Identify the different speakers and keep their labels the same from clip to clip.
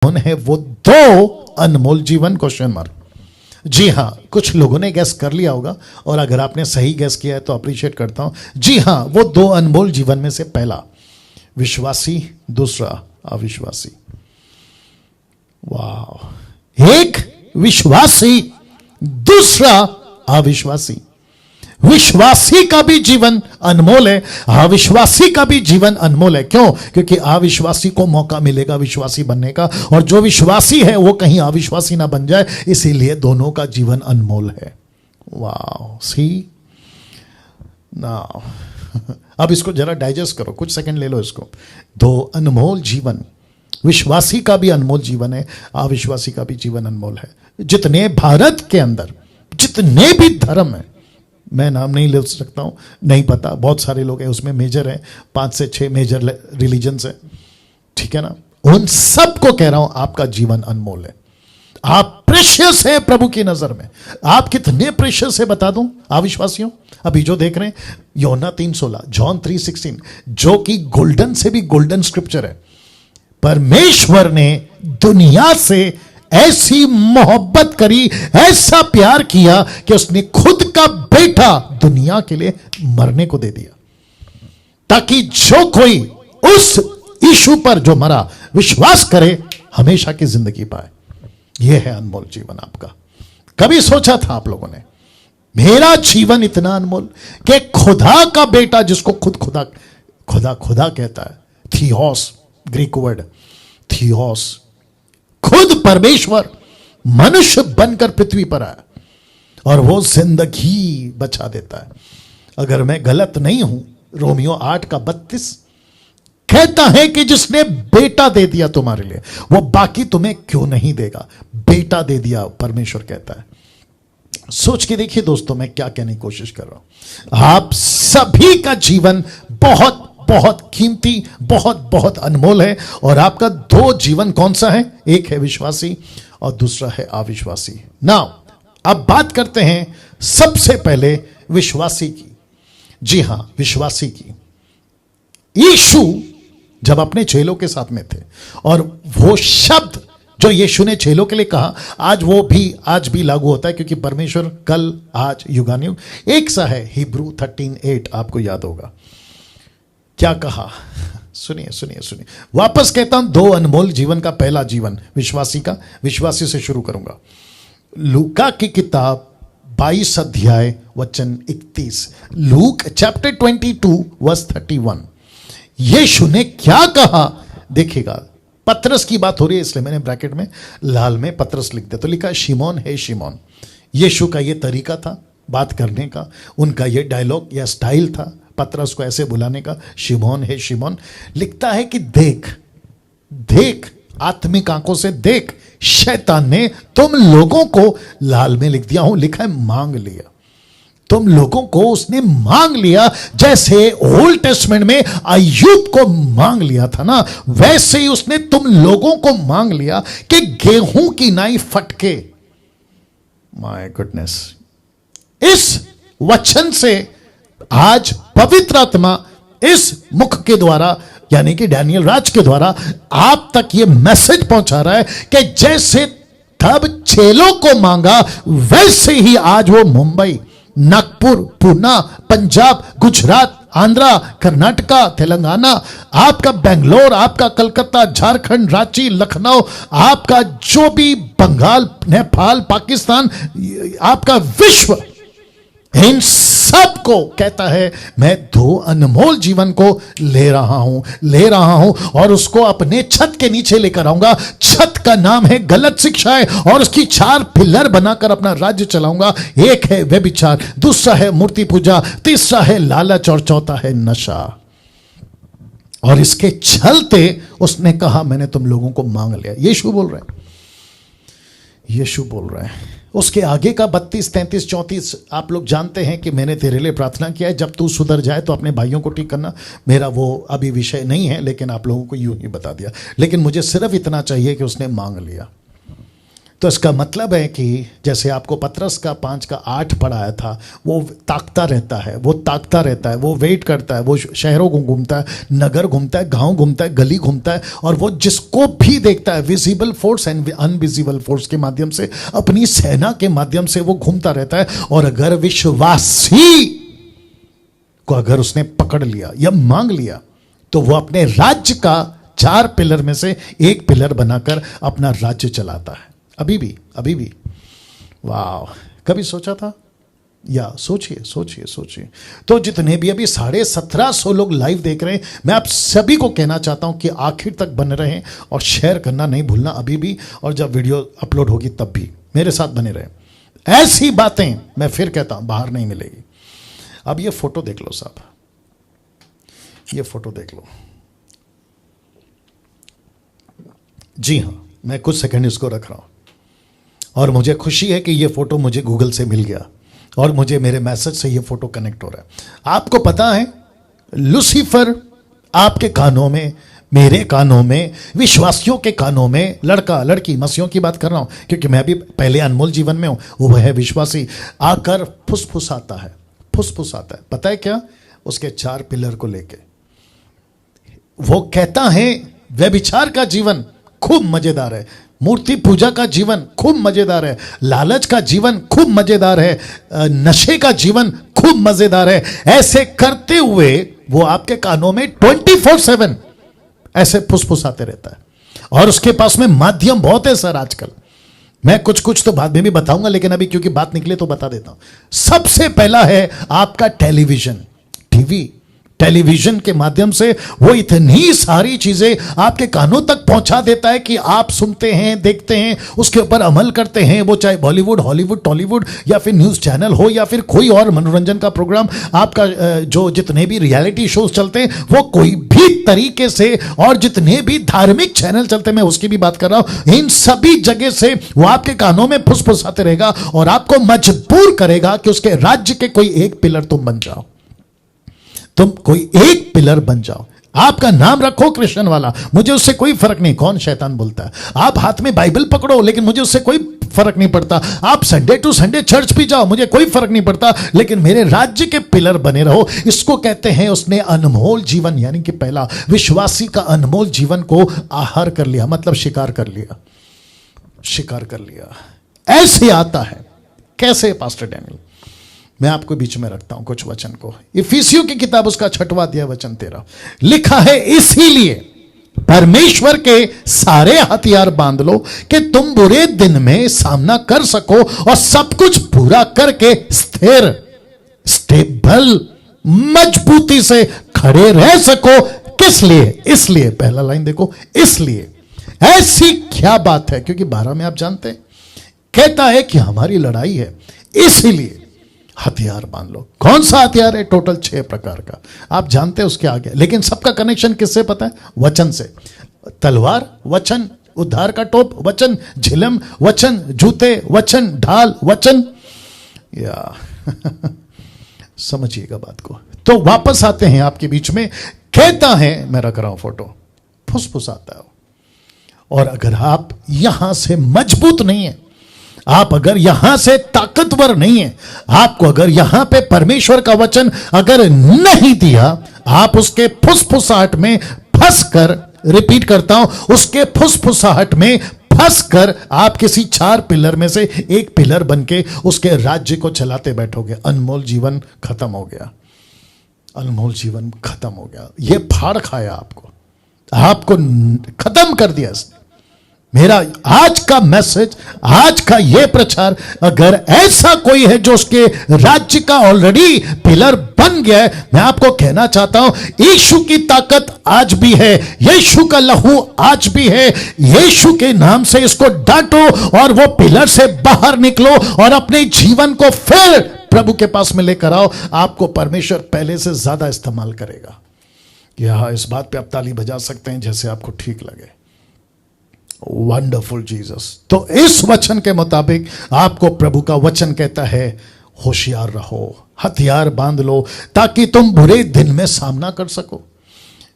Speaker 1: कौन है वो दो अनमोल जीवन? Question mark. जी हां, कुछ लोगों ने गैस कर लिया होगा और अगर आपने सही गैस किया है तो अप्रिशिएट करता हूं। जी हां, वो दो अनमोल जीवन में से पहला विश्वासी, दूसरा अविश्वासी। वाह, एक विश्वासी, दूसरा अविश्वासी। विश्वासी का भी जीवन अनमोल है, अविश्वासी का भी जीवन अनमोल है। क्यों? क्योंकि अविश्वासी को मौका मिलेगा विश्वासी बनने का, और जो विश्वासी है वो कहीं अविश्वासी ना बन जाए, इसीलिए दोनों का जीवन अनमोल है। वाह, सी नाउ अब इसको जरा डाइजेस्ट करो, कुछ सेकंड ले लो इसको। दो अनमोल जीवन, विश्वासी का भी अनमोल जीवन है, अविश्वासी का भी जीवन अनमोल है। जितने भारत के अंदर जितने भी धर्म है, मैं नाम नहीं ले सकता हूं, नहीं पता, बहुत सारे लोग हैं उसमें, मेजर हैं, 5 से 6 मेजर रिलीजन्स हैं, ठीक है ना। उन सबको कह रहा हूं आपका जीवन अनमोल है, आप प्रेशियस है प्रभु की नजर में। आप कितने प्रेशियस है बता दूं अविश्वासियों? अभी जो देख रहे हैं योना 3:16, जॉन 3:16, जो कि गोल्डन से भी गोल्डन स्क्रिप्चर है। परमेश्वर ने दुनिया से ऐसी मोहब्बत करी, ऐसा प्यार किया कि उसने खुद का बेटा दुनिया के लिए मरने को दे दिया, ताकि जो कोई उस यीशु पर जो मरा विश्वास करे हमेशा की जिंदगी पाए। यह है अनमोल जीवन आपका। कभी सोचा था आप लोगों ने मेरा जीवन इतना अनमोल कि खुदा का बेटा, जिसको खुद खुदा खुदा खुदा कहता है, थियोस, ग्रीक वर्ड थियोस, खुद परमेश्वर मनुष्य बनकर पृथ्वी पर आया और वो जिंदगी बचा देता है। अगर मैं गलत नहीं हूं, रोमियो 8:32 कहता है कि जिसने बेटा दे दिया तुम्हारे लिए, वो बाकी तुम्हें क्यों नहीं देगा? बेटा दे दिया, परमेश्वर कहता है। सोच के देखिए दोस्तों, मैं क्या कहने की कोशिश कर रहा हूं। आप सभी का जीवन बहुत बहुत कीमती, बहुत बहुत अनमोल है, और आपका दो जीवन कौन सा है? एक है विश्वासी और दूसरा है अविश्वासी। नाउ अब बात करते हैं सबसे पहले विश्वासी की। जी हां, विश्वासी की। यीशु जब अपने चेलों के साथ में थे, और वो शब्द जो यीशु ने चेलों के लिए कहा, आज भी लागू होता है, क्योंकि परमेश्वर कल, आज, युगानुयुग एक सा है। हिब्रू 13:8 आपको याद होगा क्या कहा? सुनिए सुनिए सुनिए, वापस कहता हूं, दो अनमोल जीवन का पहला जीवन विश्वासी का। विश्वासी से शुरू करूंगा। लूका की किताब 22 अध्याय वचन 31, लूक चैप्टर 22 वर्स 31। यीशु ने क्या कहा देखिएगा। पतरस की बात हो रही है, इसलिए मैंने ब्रैकेट में लाल में पतरस लिख दिया, तो लिखा शिमोन, हे शिमोन। यीशु का यह तरीका था बात करने का, उनका यह डायलॉग या स्टाइल था पतरस को ऐसे बुलाने का, शिमोन, हे शिमोन। लिखता है कि देख देख, आत्मिक आंखों से देख, शैतान ने तुम लोगों को, लाल में लिख दिया हूं, लिखा है मांग लिया। तुम लोगों को उसने मांग लिया, जैसे ओल्ड टेस्टमेंट में अय्यूब को मांग लिया था ना, वैसे ही उसने तुम लोगों को मांग लिया कि गेहूं की नाई फटके। माय गुडनेस, इस वचन से आज पवित्र आत्मा इस मुख के द्वारा, यानी कि डैनियल राज के द्वारा आप तक यह मैसेज पहुंचा रहा है कि जैसे तब चेलों को मांगा, वैसे ही आज वो मुंबई, नागपुर, पूना, पंजाब, गुजरात, आंध्रा, कर्नाटका, तेलंगाना, आपका बेंगलोर, आपका कलकत्ता, झारखंड, रांची, लखनऊ, आपका जो भी बंगाल, नेपाल, पाकिस्तान, आपका विश्व, इन सब को कहता है मैं दो अनमोल जीवन को ले रहा हूं और उसको अपने छत के नीचे लेकर आऊंगा। छत का नाम है गलत शिक्षाएं, और उसकी 4 पिलर बनाकर अपना राज्य चलाऊंगा। एक है व्यभिचार, दूसरा है मूर्ति पूजा, तीसरा है लालच, और चौथा है नशा। और इसके चलते उसने कहा मैंने तुम लोगों को मांग लिया। यीशु बोल रहे हैं। उसके आगे का 32, 33, 34 आप लोग जानते हैं कि मैंने तेरे लिए प्रार्थना किया है, जब तू सुधर जाए तो अपने भाइयों को ठीक करना। मेरा वो अभी विषय नहीं है, लेकिन आप लोगों को यूं ही बता दिया। लेकिन मुझे सिर्फ इतना चाहिए कि उसने मांग लिया। तो इसका मतलब है कि जैसे आपको पतरस का 5:8 पढ़ाया था, वो ताकता रहता है, वो ताकता रहता है, वो वेट करता है, वो शहरों को घूमता है, नगर घूमता है, गांव घूमता है, गली घूमता है, और वो जिसको भी देखता है visible force and invisible force के माध्यम से, अपनी सेना के माध्यम से वो घूमता रहता है। और अगर विश्वासी को अगर उसने पकड़ लिया या मांग लिया, तो वो अपने राज्य का 4 पिलर में से एक पिलर बनाकर अपना राज्य चलाता है। अभी भी वाह, कभी सोचा था? या सोचिए। तो जितने भी अभी 1750 लोग लाइव देख रहे हैं, मैं आप सभी को कहना चाहता हूं कि आखिर तक बने रहें और शेयर करना नहीं भूलना अभी भी, और जब वीडियो अपलोड होगी तब भी मेरे साथ बने रहें। ऐसी बातें मैं फिर कहता हूं बाहर नहीं मिलेगी। अब ये फोटो देख लो साहब, ये फोटो देख लो। जी हां, मैं कुछ सेकंड इसको रख रहा हूं, और मुझे खुशी है कि ये फोटो मुझे गूगल से मिल गया और मुझे मेरे मैसेज से ये फोटो कनेक्ट हो रहा है। आपको पता है, लूसीफर आपके कानों में, मेरे कानों में, विश्वासियों के कानों में, लड़का लड़की मसीहों की बात कर रहा हूं क्योंकि मैं भी पहले अनमोल जीवन में हूं, वो है विश्वासी, आकर फुसफुसाता है। पता है क्या? उसके 4 पिलर को लेके वो कहता है व्यभिचार का जीवन खूब मजेदार है, मूर्ति पूजा का जीवन खूब मजेदार है, लालच का जीवन खूब मजेदार है, नशे का जीवन खूब मजेदार है। ऐसे करते हुए वो आपके कानों में 24/7 ऐसे फुसफुसाते रहता है। और उसके पास में माध्यम बहुत है सर आजकल। मैं कुछ तो बाद में भी बताऊंगा, लेकिन अभी क्योंकि बात निकले तो बता देता हूं। सबसे पहला है आपका टेलीविजन, टेलीविजन के माध्यम से वो इतनी सारी चीजें आपके कानों तक पहुंचा देता है कि आप सुनते हैं, देखते हैं, उसके ऊपर अमल करते हैं। वो चाहे बॉलीवुड, हॉलीवुड, टॉलीवुड या फिर न्यूज चैनल हो या फिर कोई और मनोरंजन का प्रोग्राम, आपका जो जितने भी रियलिटी शोज चलते हैं वो कोई भी तरीके से, और जितने भी धार्मिक चैनल चलते हैं, मैं उसकी भी बात कर रहा हूं, इन सभी जगह से वो आपके कानों में फुसफुसाते रहेगा और आपको मजबूर करेगा कि उसके राज्य के कोई एक पिलर तुम बन जाओ, तुम कोई एक पिलर बन जाओ। आपका नाम रखो क्रिश्चियन वाला, मुझे उससे कोई फर्क नहीं कौन शैतान बोलता है। आप हाथ में बाइबल पकड़ो, लेकिन मुझे उससे कोई फर्क नहीं पड़ता। आप संडे टू संडे चर्च भी जाओ, मुझे कोई फर्क नहीं पड़ता, लेकिन मेरे राज्य के पिलर बने रहो। इसको कहते हैं उसने अनमोल जीवन, यानी कि पहला विश्वासी का अनमोल जीवन को आहार कर लिया, मतलब शिकार कर लिया। ऐसे आता है कैसे पास्टर डैनियल? मैं आपको बीच में रखता हूं कुछ वचन को। इफिसियों की किताब उसका 6वां अध्याय वचन 13 लिखा है, इसीलिए परमेश्वर के सारे हथियार बांध लो कि तुम बुरे दिन में सामना कर सको और सब कुछ पूरा करके स्थिर, स्टेबल, मजबूती से खड़े रह सको। किस लिए? इसलिए, पहला लाइन देखो, इसलिए। ऐसी क्या बात है? क्योंकि 12 में आप जानते हैं, कहता है कि हमारी लड़ाई है, इसीलिए हथियार बांध लो। कौन सा हथियार है? टोटल 6 प्रकार का, आप जानते हैं उसके आगे, लेकिन सबका कनेक्शन किससे पता है? वचन से। तलवार वचन, उद्धार का टोप वचन, झिलम वचन, जूते वचन, ढाल वचन, या समझिएगा बात को। तो वापस आते हैं आपके बीच में, कहता है, मैं रख रहा हूं फोटो, फुसफुसाता है। और अगर आप यहां से मजबूत नहीं है, आप अगर यहां से ताकतवर नहीं है, आपको अगर यहां पे परमेश्वर का वचन अगर नहीं दिया, आप उसके फुसफुसाहट में फंसकर, रिपीट करता हूं, उसके फुसफुसाहट में फंसकर आप किसी 4 पिलर में से एक पिलर बनके उसके राज्य को चलाते बैठोगे। अनमोल जीवन खत्म हो गया, अनमोल जीवन खत्म हो गया। यह फाड़ खाया आपको खत्म कर दिया इसने। मेरा आज का मैसेज, आज का यह प्रचार, अगर ऐसा कोई है जो उसके राज्य का ऑलरेडी पिलर बन गया है, मैं आपको कहना चाहता हूं, यीशु की ताकत आज भी है, यीशु का लहू आज भी है। यीशु के नाम से इसको डांटो और वो पिलर से बाहर निकलो और अपने जीवन को फिर प्रभु के पास में लेकर आओ। आपको परमेश्वर पहले से ज्यादा इस्तेमाल करेगा। यहां इस बात पे आप ताली बजा सकते हैं जैसे आपको ठीक लगे। Wonderful Jesus. तो इस वचन के मुताबिक आपको प्रभु का वचन कहता है, होशियार रहो, हथियार बांध लो ताकि तुम बुरे दिन में सामना कर सको।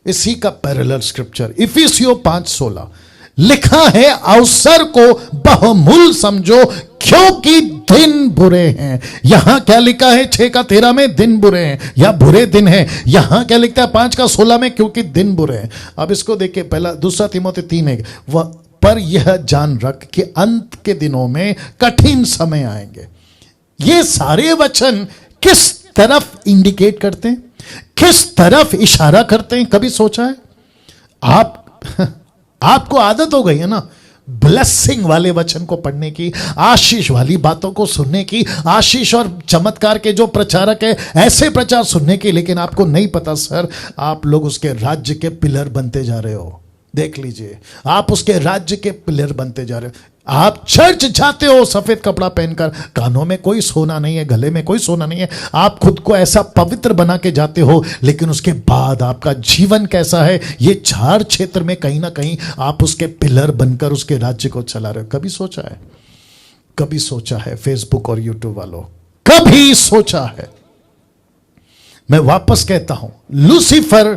Speaker 1: इसी का पैरेलल स्क्रिप्चर इफिसियों 5:16, लिखा है अवसर को बहुमूल्य समझो क्योंकि दिन बुरे हैं। यहां क्या लिखा है 6:13 में? दिन बुरे हैं या बुरे दिन हैं। यहां क्या लिखता है 5:16 में? क्योंकि दिन बुरे हैं। अब इसको देखिए, पहला 2 तीमोथी 3:1, वह पर यह जान रख कि अंत के दिनों में कठिन समय आएंगे। ये सारे वचन किस तरफ इंडिकेट करते हैं, किस तरफ इशारा करते हैं? कभी सोचा है? आपको आदत हो गई है ना ब्लेसिंग वाले वचन को पढ़ने की, आशीष वाली बातों को सुनने की, आशीष और चमत्कार के जो प्रचारक है ऐसे प्रचार सुनने की, लेकिन आपको नहीं पता सर, आप लोग उसके राज्य के पिलर बनते जा रहे हो। देख लीजिए, आप उसके राज्य के पिलर बनते जा रहे हो। आप चर्च जाते हो सफेद कपड़ा पहनकर, कानों में कोई सोना नहीं है, गले में कोई सोना नहीं है, आप खुद को ऐसा पवित्र बना के जाते हो, लेकिन उसके बाद आपका जीवन कैसा है, ये 4 क्षेत्र में कहीं ना कहीं आप उसके पिलर बनकर उसके राज्य को चला रहे हो। कभी सोचा है? कभी सोचा है? फेसबुक और यूट्यूब वालों, कभी सोचा है? मैं वापस कहता हूं, लूसीफर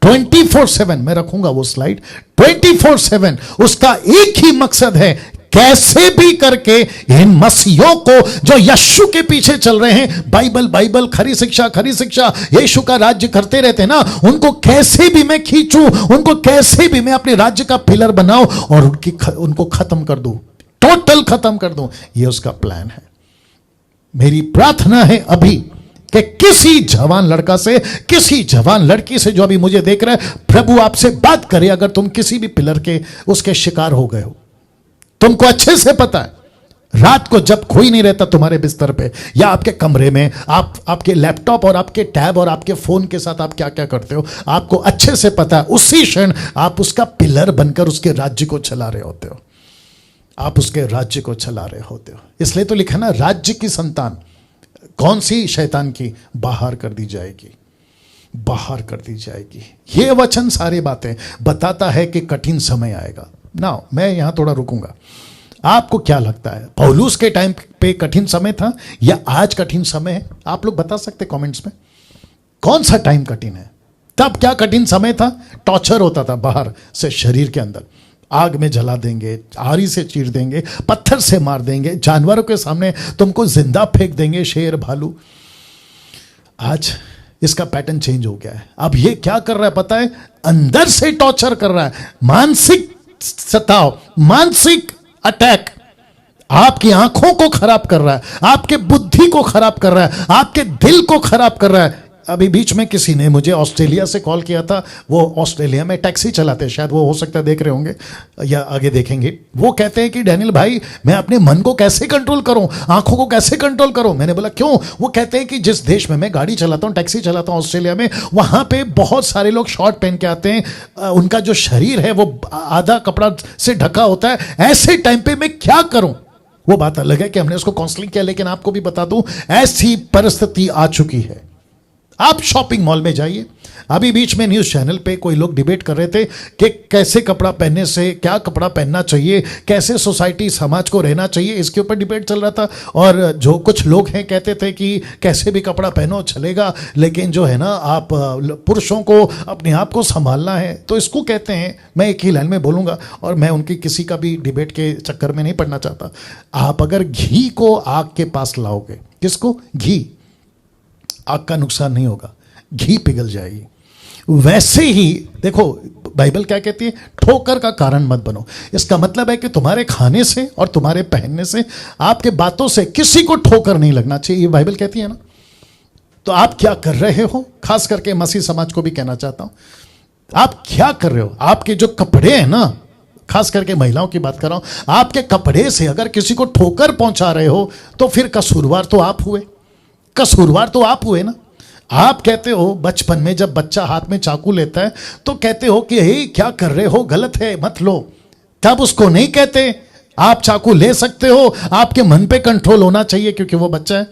Speaker 1: 24/7, मैं रखूंगा वो स्लाइड, 24/7 उसका एक ही मकसद है, कैसे भी करके इन मसीहों को जो यीशु के पीछे चल रहे हैं, बाइबल बाइबल, खरी शिक्षा यीशु का राज्य करते रहते हैं ना, उनको कैसे भी मैं खींचूं, उनको कैसे भी मैं अपने राज्य का पिलर बनाऊं और उनको खत्म कर दूं, टोटल खत्म कर दूं। ये उसका प्लान है। मेरी प्रार्थना है अभी कि किसी जवान लड़का से, किसी जवान लड़की से जो अभी मुझे देख रहे हैं, प्रभु आपसे बात करे। अगर तुम किसी भी पिलर के उसके शिकार हो गए हो, तुमको अच्छे से पता है रात को जब कोई नहीं रहता तुम्हारे बिस्तर पे या आपके कमरे में, आपके लैपटॉप और आपके टैब और आपके फोन के साथ आप क्या क्या करते हो, आपको अच्छे से पता है। उसी क्षण आप उसका पिलर बनकर उसके राज्य को चला रहे होते हो, आप उसके राज्य को चला रहे होते हो। इसलिए तो लिखा ना, राज्य की संतान कौन सी? शैतान की, बाहर कर दी जाएगी, बाहर कर दी जाएगी। ये वचन सारी बातें बताता है कि कठिन समय आएगा ना। मैं यहां थोड़ा रुकूंगा। आपको क्या लगता है, पौलुस के टाइम पे कठिन समय था या आज कठिन समय है? आप लोग बता सकते कमेंट्स में, कौन सा टाइम कठिन है? तब क्या कठिन समय था? टॉर्चर होता था बाहर से शरीर के अंदर, आग में जला देंगे, आरी से चीर देंगे, पत्थर से मार देंगे, जानवरों के सामने तुमको जिंदा फेंक देंगे, शेर भालू। आज इसका पैटर्न चेंज हो गया है। अब ये क्या कर रहा है पता है? अंदर से टॉर्चर कर रहा है, मानसिक सताव, मानसिक अटैक, आपकी आंखों को खराब कर रहा है, आपके बुद्धि को खराब कर रहा है, आपके दिल को खराब कर रहा है। अभी बीच में किसी ने मुझे ऑस्ट्रेलिया से कॉल किया था, वो ऑस्ट्रेलिया में टैक्सी चलाते हैं, शायद वो हो सकता है देख रहे होंगे या आगे देखेंगे। वो कहते हैं कि डैनियल भाई, मैं अपने मन को कैसे कंट्रोल करूं, आंखों को कैसे कंट्रोल करूं? मैंने बोला क्यों? वो कहते हैं कि जिस देश में मैं गाड़ी चलाता हूं, टैक्सी चलाता हूं ऑस्ट्रेलिया में, वहां पे बहुत सारे लोग शॉर्ट पहन के आते हैं, उनका जो शरीर है वो आधा कपड़ा से ढका होता है। ऐसे टाइम पे मैं क्या करूं? वो बात अलग है कि हमने उसको काउंसलिंग किया, लेकिन आपको भी बता दूं ऐसी परिस्थिति आ चुकी है। आप शॉपिंग मॉल में जाइए, अभी बीच में न्यूज चैनल पे कोई लोग डिबेट कर रहे थे कि कैसे कपड़ा पहनने से, क्या कपड़ा पहनना चाहिए, कैसे सोसाइटी समाज को रहना चाहिए, इसके ऊपर डिबेट चल रहा था। और जो कुछ लोग हैं कहते थे कि कैसे भी कपड़ा पहनो चलेगा, लेकिन जो है ना, आप पुरुषों को अपने आप को संभालना है। तो इसको कहते हैं, मैं एक ही लाइन में बोलूंगा और मैं उनकी किसी का भी डिबेट के चक्कर में नहीं पड़ना चाहता। आप अगर घी को आग के पास लाओगे, किसको? घी, आग का नुकसान नहीं होगा, घी पिघल जाएगी। वैसे ही देखो बाइबल क्या कहती है, ठोकर का कारण मत बनो। इसका मतलब है कि तुम्हारे खाने से और तुम्हारे पहनने से, आपके बातों से किसी को ठोकर नहीं लगना चाहिए, ये बाइबल कहती है ना। तो आप क्या कर रहे हो, खास करके मसीह समाज को भी कहना चाहता हूं, आप क्या कर रहे हो? आपके जो कपड़े हैं ना, खास करके महिलाओं की बात कर रहा हूं, आपके कपड़े से अगर किसी को ठोकर पहुंचा रहे हो तो फिर कसूरवार तो आप हुए, कसूरवार तो आप हुए ना। आप कहते हो बचपन में जब बच्चा हाथ में चाकू लेता है तो कहते हो कि हे क्या कर रहे हो, गलत है, मत लो। तब उसको नहीं कहते आप चाकू ले सकते हो, आपके मन पे कंट्रोल होना चाहिए क्योंकि वो बच्चा है।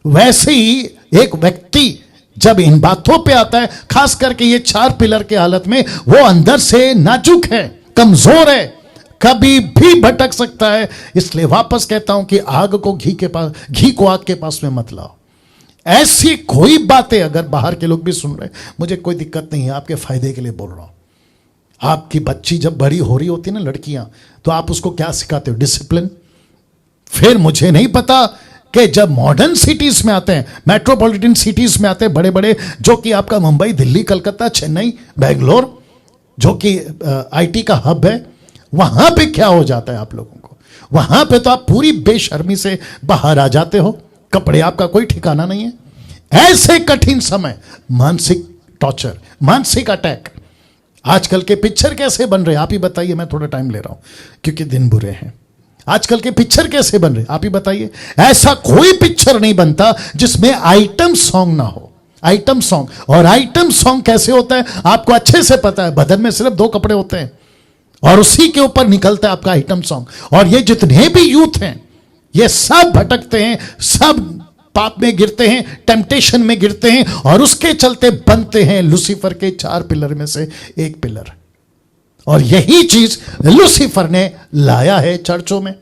Speaker 1: वैसे ही एक व्यक्ति जब इन बातों पे आता है, खास करके ये 4 पिलर के हालत में, वो अंदर से नाजुक है, कमजोर है, कभी भी भटक सकता है। इसलिए वापस कहता हूं कि आग को घी को आग के पास में मत लाओ। ऐसी कोई बातें अगर बाहर के लोग भी सुन रहे, मुझे कोई दिक्कत नहीं है, आपके फायदे के लिए बोल रहा हूं। आपकी बच्ची जब बड़ी हो रही होती है ना, लड़कियां, तो आप उसको क्या सिखाते हो? डिसिप्लिन। फिर मुझे नहीं पता कि जब मॉडर्न सिटीज में आते हैं, मेट्रोपॉलिटन सिटीज में आते हैं, बड़े बड़े, जो कि आपका मुंबई, दिल्ली, कलकत्ता, चेन्नई, बेंगलोर, जो कि आईटी का हब है, वहां पे क्या हो जाता है आप लोगों को? वहां पे तो आप पूरी बेशर्मी से बाहर आ जाते हो, कपड़े आपका कोई ठिकाना नहीं है। ऐसे कठिन समय, मानसिक टॉर्चर, मानसिक अटैक। आजकल के पिक्चर कैसे बन रहे हैं आप ही बताइए। मैं थोड़ा टाइम ले रहा हूं क्योंकि दिन बुरे हैं। आजकल के पिक्चर कैसे बन रहे आप ही बताइए। ऐसा कोई पिक्चर नहीं बनता जिसमें आइटम सॉन्ग ना हो। आइटम सॉन्ग, और आइटम सॉन्ग कैसे होता है आपको अच्छे से पता है। बदन में सिर्फ 2 कपड़े होते हैं और उसी के ऊपर निकलता है आपका आइटम सॉन्ग। और ये जितने भी यूथ हैं, ये सब भटकते हैं, सब पाप में गिरते हैं, टेम्पटेशन में गिरते हैं, और उसके चलते बनते हैं लूसीफर के 4 पिलर में से एक पिलर। और यही चीज लूसीफर ने लाया है चर्चों में।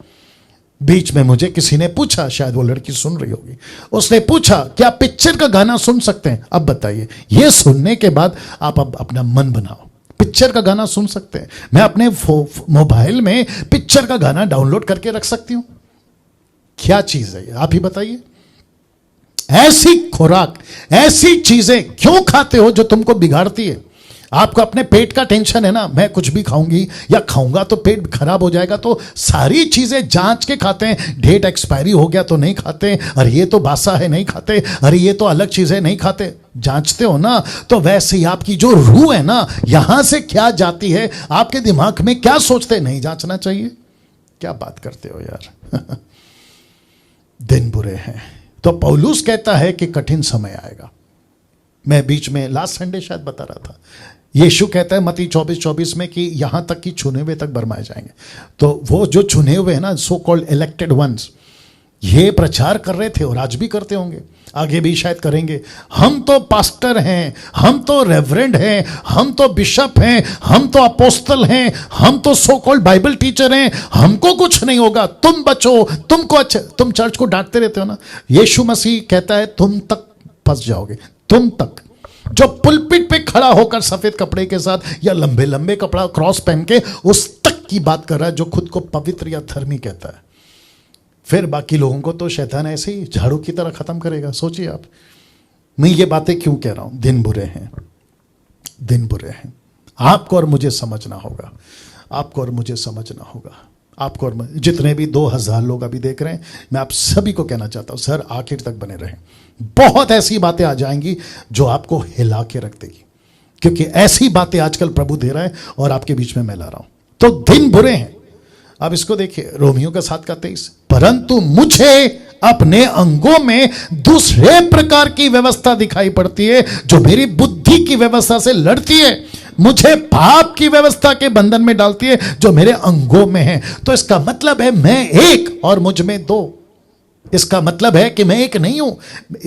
Speaker 1: बीच में मुझे किसी ने पूछा, शायद वो लड़की सुन रही होगी, उसने पूछा क्या पिक्चर का गाना सुन सकते हैं? अब बताइए, ये सुनने के बाद आप अब अपना मन बनाओ, पिक्चर का गाना सुन सकते हैं। मैं अपने मोबाइल में पिक्चर का गाना डाउनलोड करके रख सकती हूं। क्या चीज है ये आप ही बताइए। ऐसी खुराक, ऐसी चीजें क्यों खाते हो जो तुमको बिगाड़ती है? आपको अपने पेट का टेंशन है ना, मैं कुछ भी खाऊंगी या खाऊंगा तो पेट खराब हो जाएगा, तो सारी चीजें जांच के खाते हैं। डेट एक्सपायरी हो गया तो नहीं खाते, अरे ये तो बासा है नहीं खाते, अरे ये तो अलग चीजें नहीं खाते। जांचते हो ना। तो वैसे ही आपकी जो रूह है ना, यहां से क्या जाती है, आपके दिमाग में क्या सोचते, नहीं जांचना चाहिए? क्या बात करते हो यार। दिन बुरे हैं। तो पौलुस कहता है कि कठिन समय आएगा। मैं बीच में लास्ट संडे शायद बता रहा था, यीशु कहता है मत्ती 24:24 में कि यहां तक कि चुने हुए तक भरमाए जाएंगे। तो वो जो चुने हुए हैं ना, सो कॉल्ड इलेक्टेड वंस, ये प्रचार कर रहे थे और आज भी करते होंगे, आगे भी शायद करेंगे। हम तो पास्टर हैं, हम तो रेवरेंड हैं, हम तो बिशप हैं, हम तो अपोस्टल हैं, हम तो सो कॉल्ड बाइबल टीचर हैं, हमको कुछ नहीं होगा, तुम बचो, तुमको अच्छा। तुम चर्च को डांटते रहते हो ना, यीशु मसीह कहता है तुम तक फंस जाओगे, तुम तक। जो पुलपिट पे खड़ा होकर सफेद कपड़े के साथ या लंबे लंबे कपड़ा क्रॉस पहन के उस तक की बात कर रहा है जो खुद को पवित्र या धर्मी कहता है। फिर बाकी लोगों को तो शैतान ऐसे ही झाड़ू की तरह खत्म करेगा। सोचिए आप, मैं ये बातें क्यों कह रहा हूं? दिन बुरे हैं, दिन बुरे हैं। आपको और मुझे समझना होगा, आपको और मुझे समझना होगा, आपको और जितने भी 2000 लोग अभी देख रहे हैं, मैं आप सभी को कहना चाहता हूं सर आखिर तक बने रहें। बहुत ऐसी बातें आ जाएंगी जो आपको हिला के रख देगी, क्योंकि ऐसी बातें आजकल प्रभु दे रहा है और आपके बीच में मैं ला रहा हूं। तो दिन बुरे हैं। अब इसको देखिए, रोमियो का 7:23, परंतु मुझे अपने अंगों में दूसरे प्रकार की व्यवस्था दिखाई पड़ती है जो मेरी बुद्धि की व्यवस्था से लड़ती है, मुझे पाप की व्यवस्था के बंधन में डालती है जो मेरे अंगों में है। तो इसका मतलब है मैं एक और मुझ में 2। इसका मतलब है कि मैं एक नहीं हूं,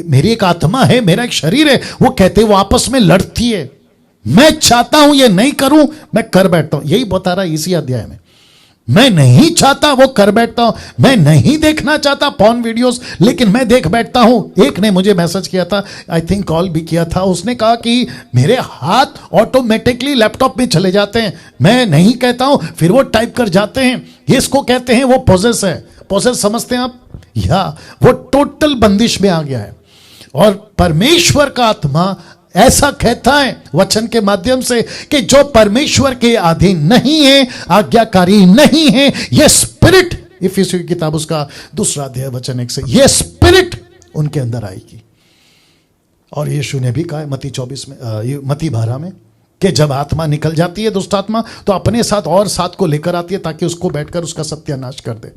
Speaker 1: मेरी एक आत्मा है, मेरा एक शरीर है। वो कहते वो आपस में लड़ती है। मैं चाहता हूं ये नहीं करूं, मैं कर बैठता हूं। यही बता रहा है इसी अध्याय में। मैं नहीं चाहता वो कर बैठता हूं। मैं नहीं देखना चाहता पॉर्न वीडियोस, लेकिन मैं देख बैठता हूं। एक ने मुझे मैसेज किया था, आई थिंक कॉल भी किया था, उसने कहा कि मेरे हाथ ऑटोमेटिकली लैपटॉप में चले जाते हैं, मैं नहीं कहता हूं, फिर वो टाइप कर जाते हैं। इसको कहते हैं वो पोजेस है। पोजेस समझते हैं आप? या वो टोटल बंदिश में आ गया है। और परमेश्वर का आत्मा ऐसा कहता है वचन के माध्यम से कि जो परमेश्वर के अधीन नहीं है, आज्ञाकारी नहीं है, ये स्पिरिट, इफिसियों की किताब उसका 2 अध्याय वचन 1 से, ये स्पिरिट उनके अंदर आएगी। और यीशु ने भी कहा मत्ती 24 में, मत्ती 12 में, कि जब आत्मा निकल जाती है दुष्ट आत्मा, तो अपने साथ और 7 को लेकर आती है ताकि उसको बैठकर उसका सत्यानाश कर दे।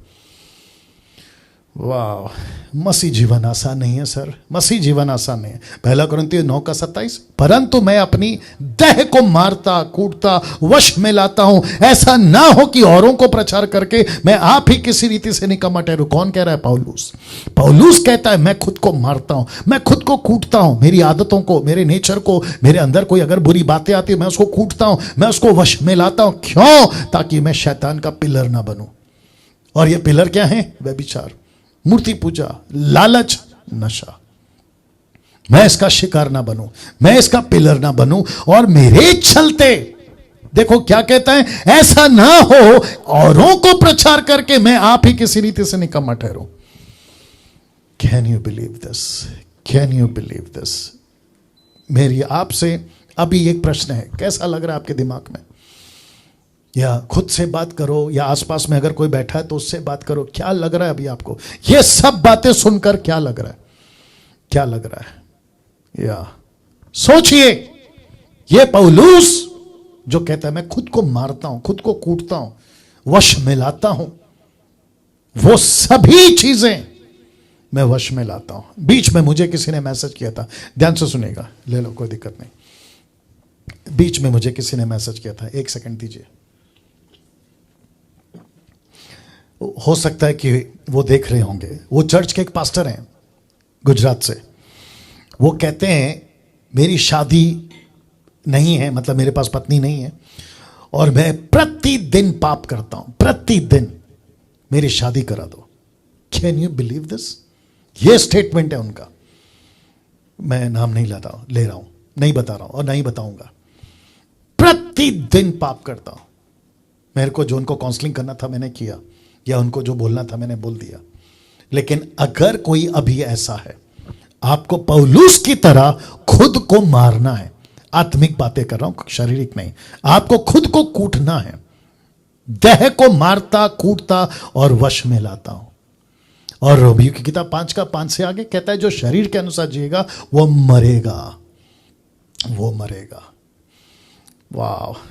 Speaker 1: वाह, मसीह जीवन आसान नहीं है सर, मसीह जीवन आसान नहीं है। 1 कुरिन्थियों 9:27, परंतु मैं अपनी देह को मारता कूटता वश में लाता हूं, ऐसा ना हो कि औरों को प्रचार करके मैं आप ही किसी रीति से निकम्मा ठहरूं। कौन कह रहा है? पौलुस। पौलुस कहता है मैं खुद को मारता हूं, मैं खुद को कूटता हूं, मेरी आदतों को, मेरे नेचर को, मेरे अंदर कोई अगर बुरी बातें आती है मैं उसको कूटता हूं, मैं उसको वश में लाता हूं। क्यों? ताकि मैं शैतान का पिलर ना बनूं। और ये पिलर क्या है? व्यभिचार, मूर्ति पूजा, लालच, नशा। मैं इसका शिकार ना बनूं, मैं इसका पिलर ना बनूं, और मेरे चलते देखो क्या कहता है, ऐसा ना हो औरों को प्रचार करके मैं आप ही किसी रीति से निकम्मा ठहरूं। Can you believe this? Can you believe this? मेरी आपसे अभी एक प्रश्न है, कैसा लग रहा है आपके दिमाग में? या खुद से बात करो, या आसपास में अगर कोई बैठा है तो उससे बात करो। क्या लग रहा है अभी आपको? ये सब बातें सुनकर क्या लग रहा है? क्या लग रहा है? या सोचिए, ये पौलुस जो कहता है मैं खुद को मारता हूं, खुद को कूटता हूं, वश में लाता हूं, वो सभी चीजें मैं वश में लाता हूं। बीच में मुझे किसी ने मैसेज किया था, ध्यान से सुनेगा, ले लो कोई दिक्कत नहीं। बीच में मुझे किसी ने मैसेज किया था, एक सेकंड दीजिए। हो सकता है कि वो देख रहे होंगे। वो चर्च के एक पास्टर हैं गुजरात से। वो कहते हैं मेरी शादी नहीं है, मतलब मेरे पास पत्नी नहीं है, और मैं प्रतिदिन पाप करता हूं, प्रतिदिन, मेरी शादी करा दो। Can you believe this? ये स्टेटमेंट है उनका। मैं नाम नहीं ले रहा हूं, नहीं बता रहा हूं और नहीं बताऊंगा। प्रतिदिन पाप करता हूं। मेरे को जो उनको काउंसलिंग करना था मैंने किया, या उनको जो बोलना था मैंने बोल दिया। लेकिन अगर कोई अभी ऐसा है, आपको पौलुस की तरह खुद को मारना है, आत्मिक बातें कर रहा हूं, शारीरिक नहीं, आपको खुद को कूटना है, देह को मारता कूटता और वश में लाता हूं। और रोमियो की किताब 5 से आगे कहता है जो शरीर के अनुसार जिएगा वो मरेगा, वो मरेगा। वाह!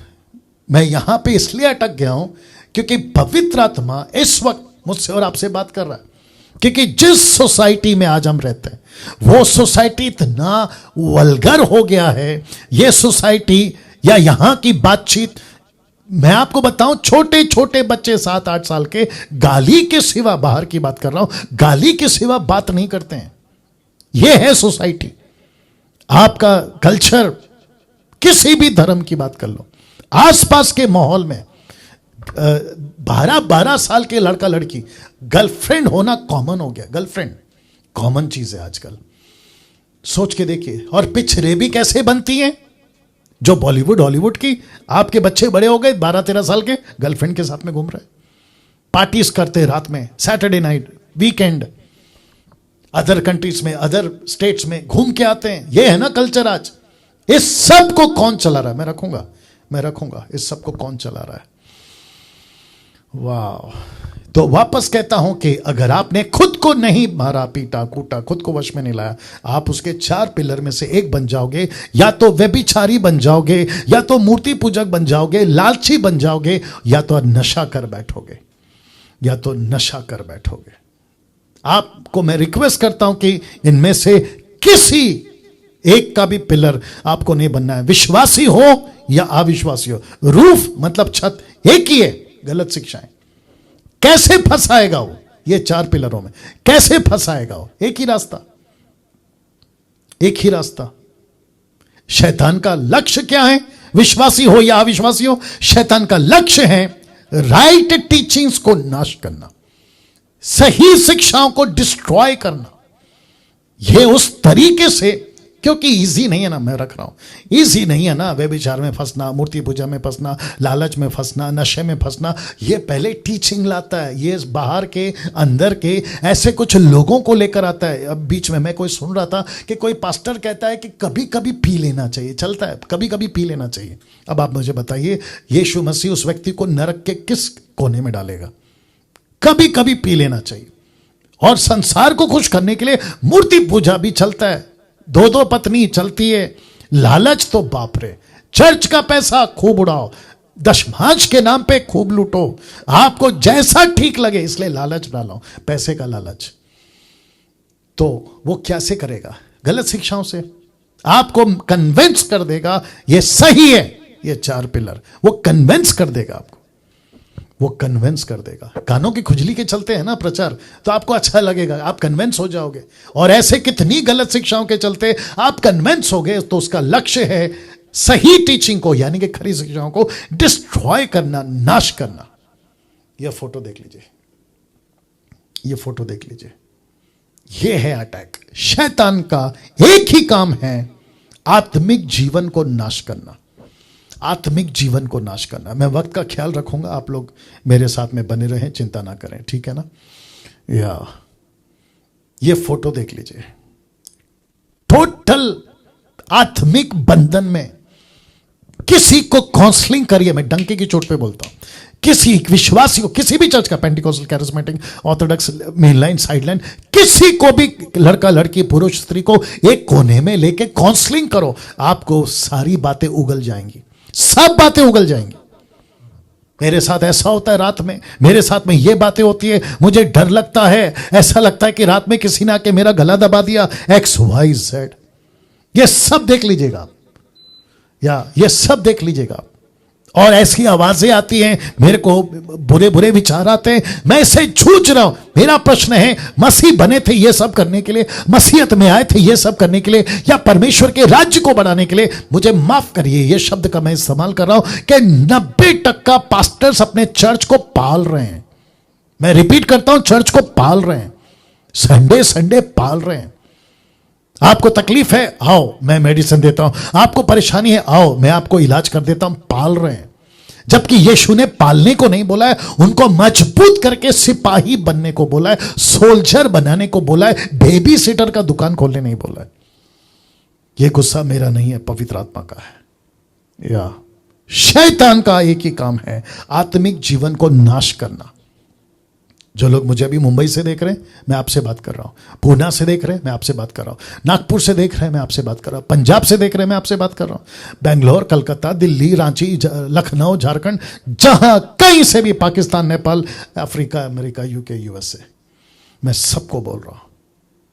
Speaker 1: मैं यहां पे इसलिए अटक गया हूं क्योंकि पवित्र आत्मा इस वक्त मुझसे और आपसे बात कर रहा है। क्योंकि जिस सोसाइटी में आज हम रहते हैं, वो सोसाइटी इतना वल्गर हो गया है। ये सोसाइटी या यहां की बातचीत, मैं आपको बताऊं, छोटे छोटे बच्चे 7-8 साल के गाली के सिवा, बाहर की बात कर रहा हूं, गाली के सिवा बात नहीं करते हैं। ये है सोसाइटी। आपका कल्चर, किसी भी धर्म की बात कर लो, आसपास के माहौल में 12 साल के लड़का लड़की, गर्लफ्रेंड होना कॉमन हो गया। गर्लफ्रेंड कॉमन चीज है आजकल। सोच के देखिए। और पिक्चरें भी कैसे बनती हैं, जो बॉलीवुड हॉलीवुड की। आपके बच्चे बड़े हो गए, 12-13 साल के, गर्लफ्रेंड के साथ में घूम रहे, पार्टीज करते रात में, Saturday night, weekend, other countries में, अदर स्टेट्स में घूम के आते हैं। ये है ना कल्चर आज। इस सब को कौन चला रहा है? मैं रखूंगा इस सब को कौन चला रहा है? वाह! तो वापस कहता हूं कि अगर आपने खुद को नहीं मारा, पीटा, कूटा, खुद को वश में नहीं लाया, आप उसके 4 पिलर में से एक बन जाओगे। या तो व्यभिचारी बन जाओगे, या तो मूर्ति पूजक बन जाओगे, लालची बन जाओगे, या तो नशा कर बैठोगे, या तो नशा कर बैठोगे। आपको मैं रिक्वेस्ट करता हूं कि इनमें से किसी एक का भी पिलर आपको नहीं बनना है। विश्वासी हो या अविश्वासी हो, रूफ मतलब छत एक ही है। गलत शिक्षाएं कैसे फंसाएगा वो? ये 4 पिलरों में कैसे फंसाएगा वो? एक ही रास्ता, एक ही रास्ता। शैतान का लक्ष्य क्या है? विश्वासी हो या अविश्वासी हो, शैतान का लक्ष्य है राइट टीचिंग्स को नाश करना, सही शिक्षाओं को डिस्ट्रॉय करना। यह उस तरीके से, क्योंकि इजी नहीं है ना, मैं रख रहा हूं, इजी नहीं है ना व्यभिचार में फंसना, मूर्ति पूजा में फंसना, लालच में फंसना, नशे में फंसना। ये पहले टीचिंग लाता है, ये बाहर के अंदर के ऐसे कुछ लोगों को लेकर आता है। अब बीच में मैं कोई सुन रहा था कि कोई पास्टर कहता है कि कभी कभी पी लेना चाहिए, चलता है, कभी कभी पी लेना चाहिए। अब आप मुझे बताइए, यीशु मसीह उस व्यक्ति को नरक के किस कोने में डालेगा? कभी कभी पी लेना चाहिए। और संसार को खुश करने के लिए मूर्ति पूजा भी चलता है, 2-2 पत्नी चलती है, लालच तो बाप रे, चर्च का पैसा खूब उड़ाओ, दशमांश के नाम पे खूब लूटो, आपको जैसा ठीक लगे, इसलिए लालच डालो, पैसे का लालच। तो वो कैसे करेगा? गलत शिक्षाओं से आपको कन्विंस कर देगा ये सही है। ये 4 पिलर वो कन्विंस कर देगा आपको, वो कन्विंस कर देगा। कानों की खुजली के चलते हैं ना प्रचार, तो आपको अच्छा लगेगा, आप कन्विंस हो जाओगे। और ऐसे कितनी गलत शिक्षाओं के चलते आप कन्विंस हो गए, तो उसका लक्ष्य है सही टीचिंग को, यानी कि खरी शिक्षाओं को डिस्ट्रॉय करना, नाश करना। यह फोटो देख लीजिए, यह फोटो देख लीजिए, यह है अटैक। शैतान का एक ही काम है आत्मिक जीवन को नाश करना, आत्मिक जीवन को नाश करना। मैं वक्त का ख्याल रखूंगा, आप लोग मेरे साथ में बने रहें, चिंता ना करें, ठीक है ना। या ये फोटो देख लीजिए, टोटल आत्मिक बंधन में। किसी को काउंसलिंग करिए, मैं डंके की चोट पे बोलता हूं, किसी विश्वासी को, किसी भी चर्च का, Pentecostal, charismatic, Orthodox, main line, side line, किसी को भी, लड़का लड़की पुरुष स्त्री को एक कोने में लेके काउंसलिंग करो, आपको सारी बातें उगल जाएंगी, सब बातें उगल जाएंगी। मेरे साथ ऐसा होता है रात में, मेरे साथ में ये बातें होती है, मुझे डर लगता है, ऐसा लगता है कि रात में किसी ने आके मेरा गला दबा दिया, XYZ। ये सब देख लीजिएगा, या ये सब देख लीजिएगा। और ऐसी आवाजें आती हैं, मेरे को बुरे बुरे विचार आते हैं, मैं इससे जूझ रहा हूं। मेरा प्रश्न है, मसीह बने थे ये सब करने के लिए, मसीहत में आए थे ये सब करने के लिए, या परमेश्वर के राज्य को बढ़ाने के लिए? मुझे माफ करिए, ये शब्द का मैं इस्तेमाल कर रहा हूं कि 90% पास्टर्स अपने चर्च को पाल रहे हैं। मैं रिपीट करता हूं, चर्च को पाल रहे हैं, संडे संडे पाल रहे हैं। आपको तकलीफ है, आओ मैं मेडिसिन देता हूं। आपको परेशानी है, आओ मैं आपको इलाज कर देता हूं। पाल रहे हैं, जबकि यीशु ने पालने को नहीं बोला है, उनको मजबूत करके सिपाही बनने को बोला है, सोल्जर बनाने को बोला है, बेबी सिटर का दुकान खोलने नहीं बोला है। यह गुस्सा मेरा नहीं है, पवित्र आत्मा का है। या शैतान का एक ही काम है, आत्मिक जीवन को नाश करना। जो लोग मुझे अभी मुंबई से देख रहे हैं, मैं आपसे बात कर रहा हूं, पूना से देख रहे हैं, मैं आपसे बात कर रहा हूं, नागपुर से देख रहे हैं, मैं आपसे बात कर रहा हूं, पंजाब से देख रहे हैं, मैं आपसे बात कर रहा हूं, बेंगलोर, कलकत्ता, दिल्ली, रांची, लखनऊ, झारखंड, जहां कहीं से भी, Pakistan, Nepal, Africa, America, UK, USA, मैं सबको बोल रहा हूं,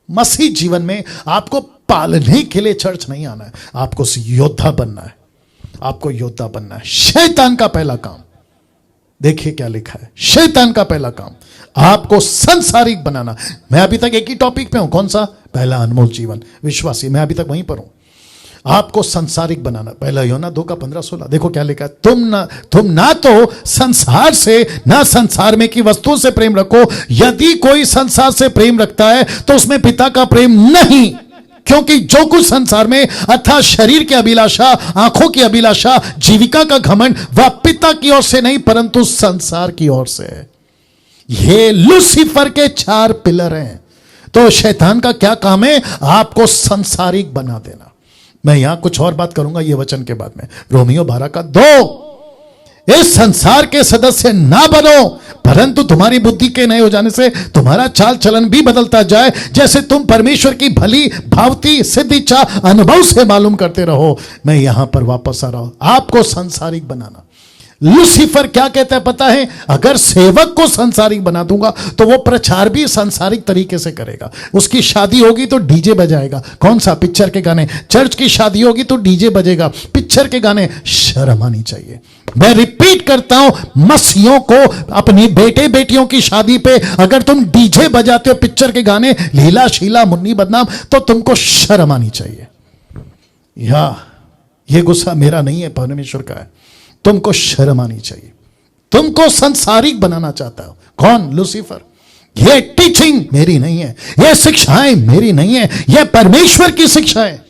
Speaker 1: मसीह जीवन में आपको पालने के लिए चर्च नहीं आना है, आपको योद्धा बनना है। आपको योद्धा बनना है। शैतान का पहला काम, देखिए क्या लिखा है, शैतान का पहला काम आपको संसारिक बनाना। मैं अभी तक एक ही टॉपिक पे हूं, कौन सा? पहला अनमोल जीवन, विश्वासी, मैं अभी तक वहीं पर हूं। आपको संसारिक बनाना। पहला यूहन्ना 2:15-16 देखो क्या लिखा है, तुम ना तो संसार से, ना संसार में की वस्तुओं से प्रेम रखो, यदि कोई संसार से प्रेम रखता है तो उसमें पिता का प्रेम नहीं, क्योंकि जो कुछ संसार में अर्थात शरीर की अभिलाषा, आंखों की अभिलाषा, जीविका का घमंड, वह पिता की ओर से नहीं परंतु संसार की ओर से है। ये लूसीफर के 4 पिलर हैं। तो शैतान का क्या काम है? आपको संसारिक बना देना। मैं यहां कुछ और बात करूंगा ये वचन के बाद में। रोमियो 12:2, इस संसार के सदस्य ना बनो, परंतु तुम्हारी बुद्धि के नए हो जाने से तुम्हारा चाल चलन भी बदलता जाए, जैसे तुम परमेश्वर की भली भावती सिद्ध इच्छा अनुभव से मालूम करते रहो। मैं यहां पर वापस आ रहा हूं, आपको संसारिक बनाना। लूसीफर क्या कहता है पता है? अगर सेवक को संसारिक बना दूंगा तो वो प्रचार भी संसारिक तरीके से करेगा। उसकी शादी होगी तो डीजे बजाएगा। कौन सा? पिक्चर के गाने। चर्च की शादी होगी तो डीजे बजेगा, पिक्चर के गाने। शर्म आनी चाहिए। मैं रिपीट करता हूं, मसीहों को अपनी बेटे बेटियों की शादी पे अगर तुम डीजे बजाते हो, पिक्चर के गाने, लीला शीला मुन्नी बदनाम, तो तुमको शर्म आनी चाहिए। ये गुस्सा मेरा नहीं है, परमेश्वर का है। तुमको शर्म आनी चाहिए। तुमको संसारिक बनाना चाहता हो। कौन? लूसीफर। ये टीचिंग मेरी नहीं है, ये शिक्षाएं मेरी नहीं है, ये परमेश्वर की शिक्षा है।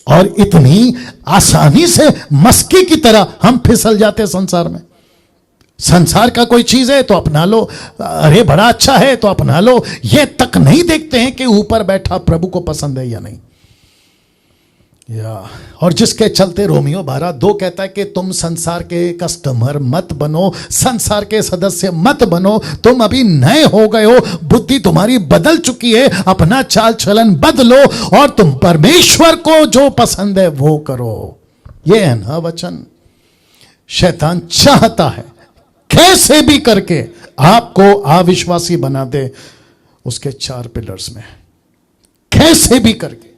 Speaker 1: और इतनी आसानी से मस्की की तरह हम फिसल जाते हैं संसार में। संसार का कोई चीज है तो अपना लो, अरे बड़ा अच्छा है तो अपना लो। ये तक नहीं देखते हैं कि ऊपर बैठा प्रभु को पसंद है या नहीं। और जिसके चलते रोमियो 12:2 कहता है कि तुम संसार के कस्टमर मत बनो, संसार के सदस्य मत बनो, तुम अभी नए हो गए हो, बुद्धि तुम्हारी बदल चुकी है, अपना चाल चलन बदलो और तुम परमेश्वर को जो पसंद है वो करो। ये है ना वचन। शैतान चाहता है कैसे भी करके आपको अविश्वासी बना दे। उसके 4 पिलर्स में कैसे भी करके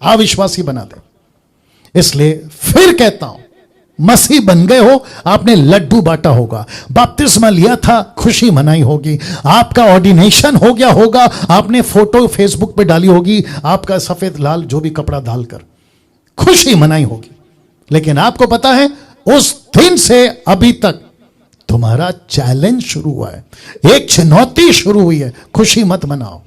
Speaker 1: अविश्वासी बना दे। इसलिए फिर कहता हूं, मसीह बन गए हो, आपने लड्डू बांटा होगा, बपतिस्मा लिया था, खुशी मनाई होगी, आपका ऑर्डिनेशन हो गया होगा, आपने फोटो फेसबुक पे डाली होगी, आपका सफेद लाल जो भी कपड़ा डालकर खुशी मनाई होगी। लेकिन आपको पता है उस दिन से अभी तक तुम्हारा चैलेंज शुरू हुआ है, एक चुनौती शुरू हुई है। खुशी मत मनाओ।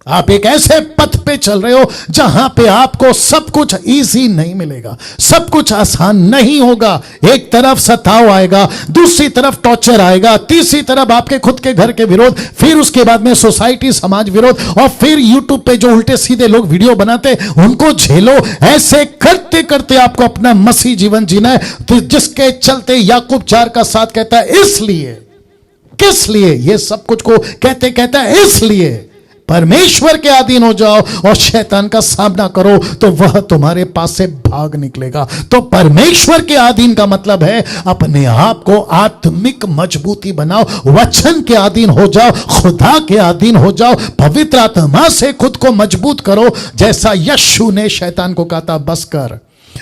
Speaker 1: आप एक ऐसे पथ पे चल रहे हो जहां पे आपको सब कुछ इजी नहीं मिलेगा, सब कुछ आसान नहीं होगा। एक तरफ सताव आएगा, दूसरी तरफ टॉर्चर आएगा, तीसरी तरफ आपके खुद के घर के विरोध, फिर उसके बाद में सोसाइटी समाज विरोध, और फिर यूट्यूब पे जो उल्टे सीधे लोग वीडियो बनाते उनको झेलो। ऐसे करते करते आपको अपना मसीह जीवन जीना है। तो जिसके चलते याकूब 4 का 7 कहता है, इसलिए, किस लिए ये सब कुछ को कहते कहता है, इसलिए परमेश्वर के अधीन हो जाओ और शैतान का सामना करो तो वह तुम्हारे पास से भाग निकलेगा। तो परमेश्वर के अधीन का मतलब है अपने आप को आत्मिक मजबूती बनाओ, वचन के अधीन हो जाओ, खुदा के अधीन हो जाओ, पवित्र आत्मा से खुद को मजबूत करो। जैसा यीशु ने शैतान को कहा था, बस कर।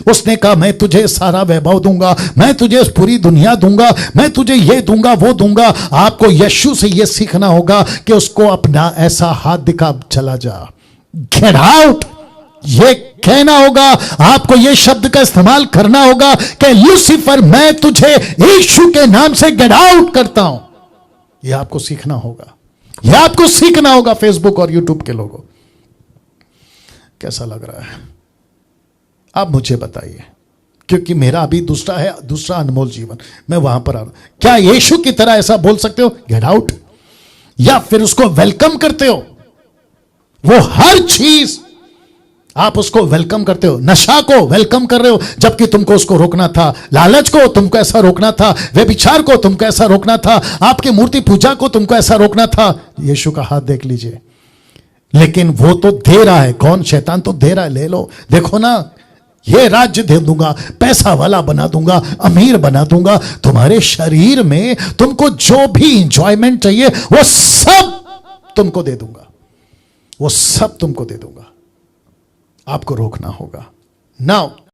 Speaker 1: उसने कहा, मैं तुझे सारा वैभव दूंगा, मैं तुझे पूरी दुनिया दूंगा, मैं तुझे ये दूंगा वो दूंगा। आपको यीशु से ये सीखना होगा कि उसको अपना ऐसा हाथ दिखा, चला जा, गेट आउट। ये कहना होगा आपको, ये शब्द का इस्तेमाल करना होगा कि लूसीफर, मैं तुझे यीशु के नाम से गेट आउट करता हूं। यह आपको सीखना होगा, यह आपको सीखना होगा। फेसबुक और यूट्यूब के लोगों, कैसा लग रहा है आप मुझे बताइए, क्योंकि मेरा अभी दूसरा अनमोल जीवन, मैं वहां पर आ रहा हूं। क्या यीशु की तरह ऐसा बोल सकते हो, गेट आउट, या फिर उसको वेलकम करते हो? वो हर चीज आप उसको वेलकम करते हो। नशा को वेलकम कर रहे हो जबकि तुमको उसको रोकना था, लालच को तुमको ऐसा रोकना था, व्यभिचार को तुमको ऐसा रोकना था, आपकी मूर्ति पूजा को तुमको ऐसा रोकना था। यीशु का हाथ देख लीजिए, लेकिन वो तो दे रहा है। कौन? शैतान तो दे रहा है, ले लो, देखो ना, ये राज्य दे दूंगा, पैसा वाला बना दूंगा, अमीर बना दूंगा। तुम्हारे शरीर में तुमको जो भी इंजॉयमेंट चाहिए वो सब तुमको दे दूंगा, वो सब तुमको दे दूंगा। आपको रोकना होगा। नाउ